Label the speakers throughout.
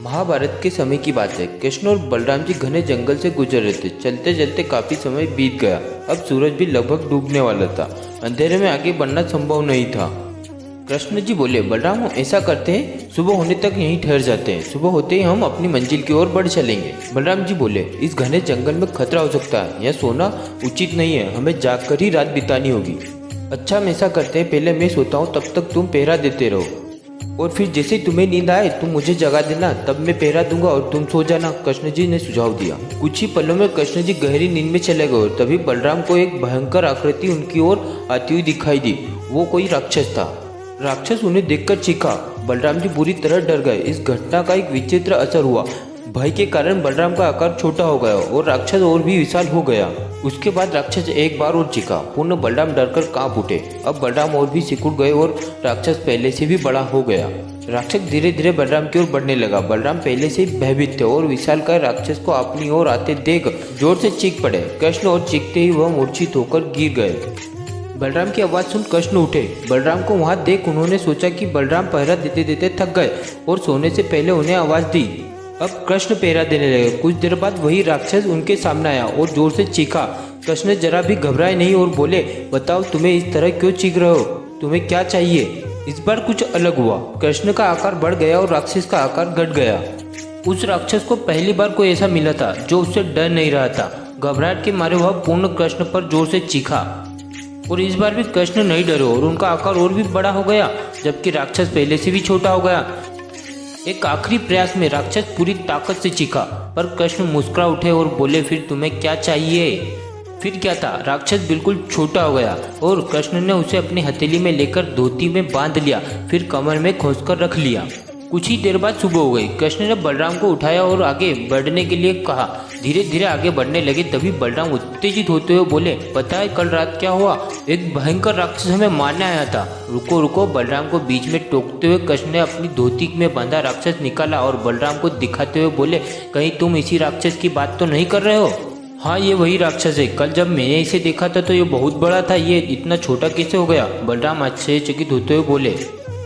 Speaker 1: महाभारत के समय की बात है। कृष्ण और बलराम जी घने जंगल से गुजर रहे थे। चलते चलते काफी समय बीत गया। अब सूरज भी लगभग डूबने वाला था। अंधेरे में आगे बढ़ना संभव नहीं था। कृष्ण जी बोले, बलराम हम ऐसा करते हैं, सुबह होने तक यहीं ठहर जाते हैं। सुबह होते ही हम अपनी मंजिल की ओर बढ़ चलेंगे। बलराम जी बोले, इस घने जंगल में खतरा हो सकता है, यह सोना उचित नहीं है, हमें जागकर ही रात बितानी होगी। अच्छा हम ऐसा करते हैं, पहले मैं सोता हूँ, तब तक तुम पहरा देते रहो और फिर जैसे तुम्हें नींद आए तुम मुझे जगा देना, तब मैं पहरा दूंगा और तुम सो जाना। कृष्ण जी ने सुझाव दिया। कुछ ही पलों में कृष्ण जी गहरी नींद में चले गए और तभी बलराम को एक भयंकर आकृति उनकी ओर आती हुई दिखाई दी। वो कोई राक्षस था। राक्षस उन्हें देखकर चीखा। बलराम जी बुरी तरह डर गए। इस घटना का एक विचित्र असर हुआ। भय के कारण बलराम का आकार छोटा हो गया और राक्षस और भी विशाल हो गया। उसके बाद राक्षस एक बार और चीखा। पूर्ण बलराम डरकर कांप उठे। अब बलराम और भी सिकुड़ गए और राक्षस पहले से भी बड़ा हो गया। राक्षस धीरे धीरे बलराम की ओर बढ़ने लगा। बलराम पहले से ही भयभीत थे और विशालकाय राक्षस को अपनी ओर आते देख जोर से चीख पड़े। कृष्ण और चीखते ही वह मूर्छित होकर गिर गए। बलराम की आवाज़ सुन कृष्ण उठे। बलराम को वहां देख उन्होंने सोचा कि बलराम पहरा देते देते थक गए और सोने से पहले उन्हें आवाज़ दी। अब कृष्ण पहरा देने लगे। कुछ देर बाद वही राक्षस उनके सामने आया और जोर से चीखा। कृष्ण जरा भी घबराए नहीं और बोले, बताओ तुम्हें इस तरह क्यों चीख रहे हो, तुम्हें क्या चाहिए। इस बार कुछ अलग हुआ। कृष्ण का आकार बढ़ गया और राक्षस का आकार घट गया। उस राक्षस को पहली बार कोई ऐसा मिला था जो उससे डर नहीं रहा था। घबराहट के मारे वह पूर्ण कृष्ण पर जोर से चीखा और इस बार भी कृष्ण नहीं डरे और उनका आकार और भी बड़ा हो गया, जबकि राक्षस पहले से भी छोटा हो गया। एक आखिरी प्रयास में राक्षस पूरी ताकत से चीखा, पर कृष्ण मुस्कुरा उठे और बोले, फिर तुम्हें क्या चाहिए। फिर क्या था, राक्षस बिल्कुल छोटा हो गया और कृष्ण ने उसे अपनी हथेली में लेकर धोती में बांध लिया, फिर कमर में खोसकर रख लिया। कुछ ही देर बाद सुबह हो गई। कृष्ण ने बलराम को उठाया और आगे बढ़ने के लिए कहा। धीरे धीरे आगे बढ़ने लगे। तभी बलराम उत्तेजित होते हुए बोले, पता है कल रात क्या हुआ, एक भयंकर राक्षस हमें मारने आया था। रुको रुको, बलराम को बीच में टोकते हुए कृष्ण ने अपनी धोती में बंधा राक्षस निकाला और बलराम को दिखाते हुए बोले, कहीं तुम इसी राक्षस की बात तो नहीं कर रहे हो। हाँ ये वही राक्षस है, कल जब मैंने इसे देखा था तो ये बहुत बड़ा था, ये इतना छोटा कैसे हो गया। बलराम आश्चर्यचकित होते हुए बोले।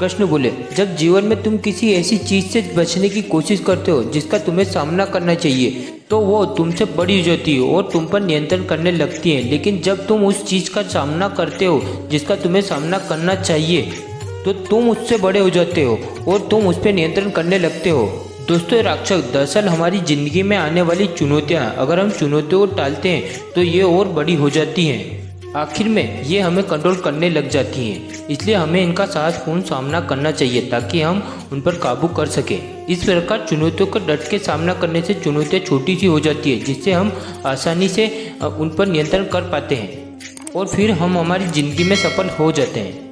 Speaker 1: कृष्ण बोले, जब जीवन में तुम किसी ऐसी चीज से बचने की कोशिश करते हो जिसका तुम्हें सामना करना चाहिए, तो वो तुमसे बड़ी हो जाती है और तुम पर नियंत्रण करने लगती है। लेकिन जब तुम उस चीज का सामना करते हो जिसका तुम्हें सामना करना चाहिए, तो तुम उससे बड़े हो जाते हो और तुम उस पर नियंत्रण करने लगते हो। दोस्तों, राक्षस दरअसल हमारी जिंदगी में आने वाली चुनौतियाँ हैं। अगर हम चुनौतियों को टालते हैं तो ये और बड़ी हो जाती हैं। आखिर में ये हमें कंट्रोल करने लग जाती हैं। इसलिए हमें इनका साहसपूर्ण सामना करना चाहिए ताकि हम उन पर काबू कर सकें। इस प्रकार चुनौतियों का डट के सामना करने से चुनौतियाँ छोटी सी हो जाती है, जिससे हम आसानी से उन पर नियंत्रण कर पाते हैं और फिर हम हमारी ज़िंदगी में सफल हो जाते हैं।